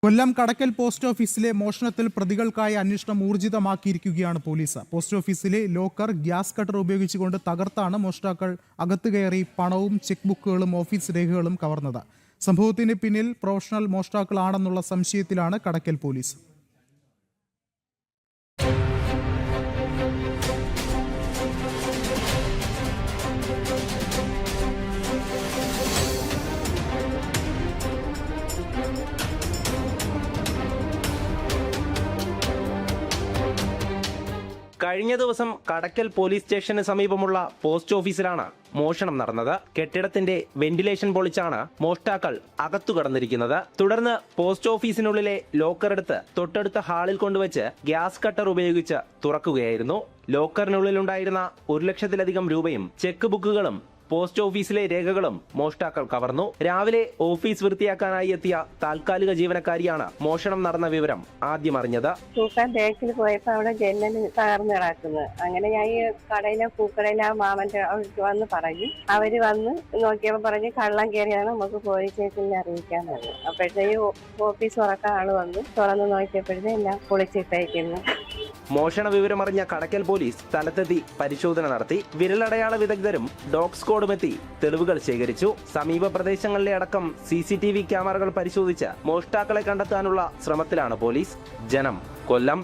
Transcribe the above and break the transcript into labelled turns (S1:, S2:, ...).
S1: കൊല്ലം കടക്കൽ post ഓഫീസിലെ മോഷണത്തിൽ പ്രതികൾക്കായി അന്വേഷണം ഊർജിതമാക്കിയിരിക്കുകയാണ് police. Post ഓഫീസിലെ ലോക്കർ ഗ്യാസ് കട്ടർ ഉപയോഗിച്ചുകൊണ്ട് തകർത്താണ് മോഷ്ടാക്കൾ അകത്തു കയറി പണവും ചെക്ക് ബുക്കുകളും ഓഫീസ് രേഖകളും കവർന്നത്. സംഭവത്തിന് പിന്നിൽ പ്രൊഫഷണൽ മോഷ്ടാക്കളാണെന്നുള്ള സംശയത്തിലാണ് കടക്കൽ പോലീസ്.
S2: കഴിഞ്ഞ ദിവസം കടക്കൽ പോലീസ് സ്റ്റേഷന് സമീപമുള്ള പോസ്റ്റ് ഓഫീസിലാണ് മോഷണം നടന്നത്. കെട്ടിടത്തിന്റെ വെന്റിലേഷൻ പൊളിച്ചാണ് മോഷ്ടാക്കൾ അകത്തു കടന്നിരിക്കുന്നത്. തുടർന്ന് പോസ്റ്റ് ഓഫീസിനുള്ളിലെ ലോക്കർ എടുത്ത് തൊട്ടടുത്ത ഹാളിൽ കൊണ്ടുവച്ച് ഗ്യാസ് കട്ടർ ഉപയോഗിച്ച് തുറക്കുകയായിരുന്നു. ലോക്കറിനുള്ളിലുണ്ടായിരുന്ന 1 ലക്ഷത്തിലധികം രൂപയും ചെക്ക് ബുക്കുകളും പോസ്റ്റ് ഓഫീസിലെ രേഖകളും മോഷ്ടാക്കൾ കവർന്നു. രാവിലെ ഓഫീസ് വൃത്തിയാക്കാനായി എത്തിയ താൽക്കാലിക ജീവനക്കാരിയാണ് മോഷണം നടന്ന വിവരം ആദ്യം അറിഞ്ഞത്.
S3: തൂക്കാൻ തേക്കിൽ പോയപ്പോ അവിടെ ജനൽ തകർന്നു കിടക്കുന്നത്. അങ്ങനെ ഞാൻ ഈ പൂക്കടയിലെ ആ മാമന്റെ വന്ന് പറഞ്ഞു. അവര് വന്ന് നോക്കിയപ്പോ പറഞ്ഞ് കള്ളം കയറിയാണ്, നമുക്ക് പോലീസ് സ്റ്റേഷനിൽ അറിയിക്കാൻ പറഞ്ഞു. അപ്പോഴത്തേക്ക് ഓഫീസ് തുറക്കാൻ ആള് വന്ന് തുറന്ന് നോക്കിയപ്പോഴത്തേ എല്ലാം പൊളിച്ചിട്ടേക്കുന്നു.
S2: മോഷണ വിവരമറിഞ്ഞ കടക്കൽ പോലീസ് സ്ഥലത്തെത്തി പരിശോധന നടത്തി. വിരലടയാള വിദഗ്ധരും ഡോഗ് സ്ക്വാഡുമെത്തി തെളിവുകൾ ശേഖരിച്ചു. സമീപ പ്രദേശങ്ങളിലെ അടക്കം CCTV ക്യാമറകൾ പരിശോധിച്ച് മോഷ്ടാക്കളെ കണ്ടെത്താനുള്ള ശ്രമത്തിലാണ് പോലീസ്. ജനം, കൊല്ലം.